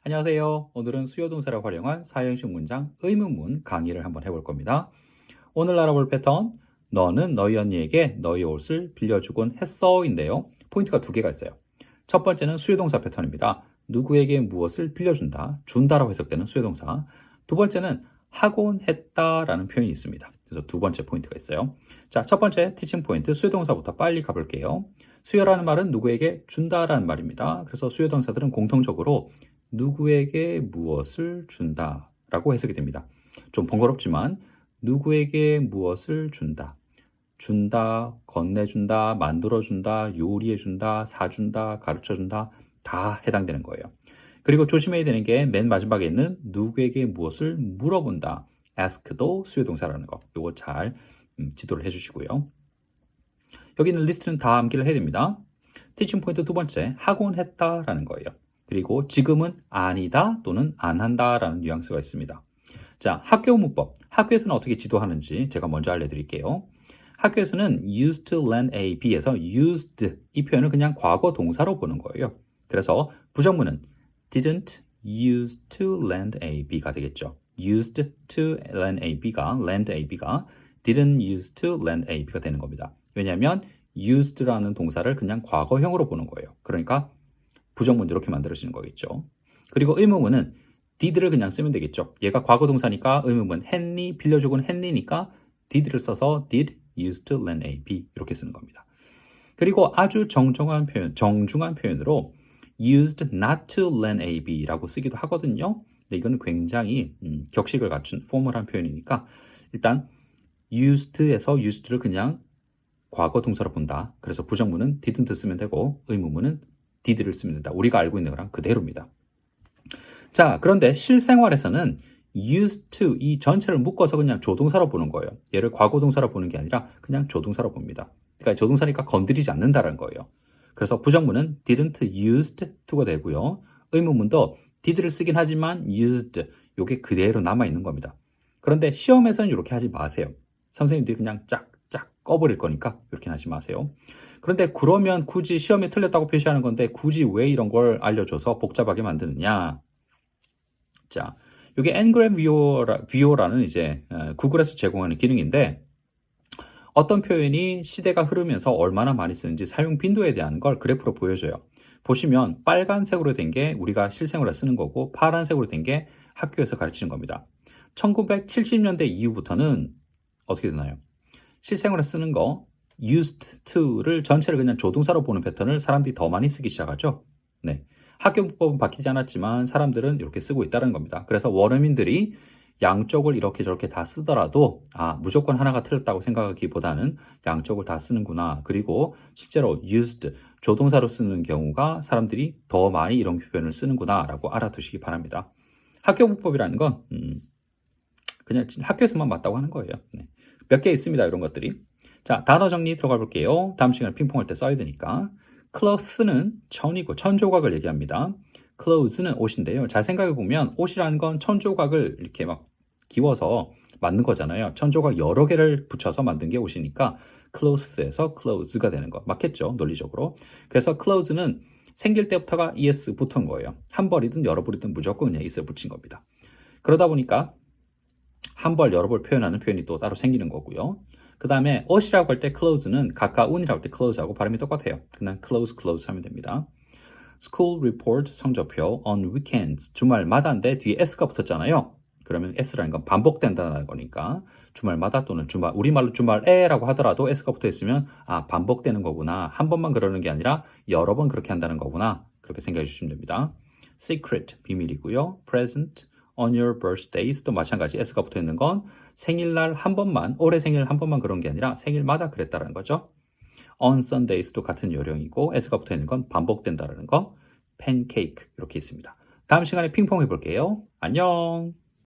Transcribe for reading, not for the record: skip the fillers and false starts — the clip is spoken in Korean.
안녕하세요. 오늘은 수요동사를 활용한 사형식 문장 의문문 강의를 한번 해볼 겁니다. 오늘 알아볼 패턴, 너는 너희 언니에게 너희 옷을 빌려주곤 했어인데요. 포인트가 두 개가 있어요. 첫 번째는 수요동사 패턴입니다. 누구에게 무엇을 빌려준다, 준다라고 해석되는 수요동사. 두 번째는 하곤 했다라는 표현이 있습니다. 그래서 두 번째 포인트가 있어요. 자, 첫 번째 티칭 포인트 수요동사부터 빨리 가볼게요. 수요라는 말은 누구에게 준다라는 말입니다. 그래서 수요동사들은 공통적으로 누구에게 무엇을 준다라고 해석이 됩니다. 좀 번거롭지만 누구에게 무엇을 준다, 준다, 건네준다, 만들어준다, 요리해준다, 사준다, 가르쳐준다 다 해당되는 거예요. 그리고 조심해야 되는 게 맨 마지막에 있는 누구에게 무엇을 물어본다, ask도 수요동사라는 거. 이거 잘 지도를 해주시고요. 여기 있는 리스트는 다 암기를 해야 됩니다. 티칭 포인트 두 번째, 하곤 했다라는 거예요. 그리고 지금은 아니다 또는 안 한다라는 뉘앙스가 있습니다. 자, 학교 문법. 학교에서는 어떻게 지도하는지 제가 먼저 알려드릴게요. 학교에서는 used to lend A, B에서 used 이 표현을 그냥 과거 동사로 보는 거예요. 그래서 부정문은 didn't use to lend A, B가 되겠죠. used to lend A, B가 lend A, B가 didn't use to lend A, B가 되는 겁니다. 왜냐하면 used라는 동사를 그냥 과거형으로 보는 거예요. 그러니까 부정문 이렇게 만들어지는 거겠죠. 그리고 의문문은 did를 그냥 쓰면 되겠죠. 얘가 과거 동사니까 의문문 했니, 빌려주곤 했니니까 did를 써서 did used to lend A, B 이렇게 쓰는 겁니다. 그리고 아주 정중한 표현으로 used not to lend A, B라고 쓰기도 하거든요. 근데 이거는 굉장히 격식을 갖춘 포멀한 표현이니까 일단 used에서 used를 그냥 과거 동사로 본다. 그래서 부정문은 didn't 쓰면 되고 의문문은 did를 쓰면 된다. 우리가 알고 있는 거랑 그대로입니다. 자, 그런데 실생활에서는 used to 이 전체를 묶어서 그냥 조동사로 보는 거예요. 얘를 과거 동사로 보는 게 아니라 그냥 조동사로 봅니다. 그러니까 조동사니까 건드리지 않는다는 거예요. 그래서 부정문은 didn't used to가 되고요. 의문문도 did를 쓰긴 하지만 used 요게 그대로 남아있는 겁니다. 그런데 시험에서는 이렇게 하지 마세요. 선생님들이 그냥 쫙쫙 꺼버릴 거니까 이렇게 하지 마세요. 그런데 그러면 굳이 시험에 틀렸다고 표시하는 건데 굳이 왜 이런 걸 알려줘서 복잡하게 만드느냐? 자, 이게 Ngram Viewer라는 이제 구글에서 제공하는 기능인데 어떤 표현이 시대가 흐르면서 얼마나 많이 쓰는지 사용 빈도에 대한 걸 그래프로 보여줘요. 보시면 빨간색으로 된 게 우리가 실생활에 쓰는 거고 파란색으로 된 게 학교에서 가르치는 겁니다. 1970년대 이후부터는 어떻게 되나요? 실생활에 쓰는 거 used to를 전체를 그냥 조동사로 보는 패턴을 사람들이 더 많이 쓰기 시작하죠. 네. 학교 문법은 바뀌지 않았지만 사람들은 이렇게 쓰고 있다는 겁니다. 그래서 원어민들이 양쪽을 이렇게 저렇게 다 쓰더라도 무조건 하나가 틀렸다고 생각하기보다는 양쪽을 다 쓰는구나. 그리고 실제로 used 조동사로 쓰는 경우가 사람들이 더 많이 이런 표현을 쓰는구나 라고 알아두시기 바랍니다. 학교 문법이라는 건 그냥 학교에서만 맞다고 하는 거예요. 네. 몇 개 있습니다. 이런 것들이. 자, 단어 정리 들어가 볼게요. 다음 시간에 핑퐁할 때 써야 되니까. clothes는 천이고 천조각을 얘기합니다. clothes는 옷인데요. 잘 생각해 보면 옷이라는 건 천조각을 이렇게 막 기워서 만든 거잖아요. 천조각 여러 개를 붙여서 만든 게 옷이니까 clothes에서 clothes가 되는 거 맞겠죠? 논리적으로. 그래서 clothes는 생길 때부터가 es 붙은 거예요. 한 벌이든 여러 벌이든 무조건 그냥 es를 붙인 겁니다. 그러다 보니까 한 벌, 여러 벌 표현하는 표현이 또 따로 생기는 거고요. 그 다음에 옷이라고 할 때 clothes는 가까운이라고 할 때 close하고 발음이 똑같아요. 그냥 close 하면 됩니다. School report 성적표 on weekends 주말마다인데 뒤에 s가 붙었잖아요. 그러면 s라는 건 반복된다는 거니까 주말마다 또는 주말 우리말로 주말에라고 하더라도 s가 붙어 있으면 반복되는 거구나. 한 번만 그러는 게 아니라 여러 번 그렇게 한다는 거구나. 그렇게 생각해 주시면 됩니다. Secret 비밀이고요. Present on your birthdays도 마찬가지 s가 붙어 있는 건 생일날 한 번만 올해 생일 한 번만 그런 게 아니라 생일마다 그랬다는 거죠. On Sundays도 같은 요령이고 s가 붙어 있는 건 반복된다는 거. Pancake 이렇게 있습니다. 다음 시간에 핑퐁 해볼게요. 안녕.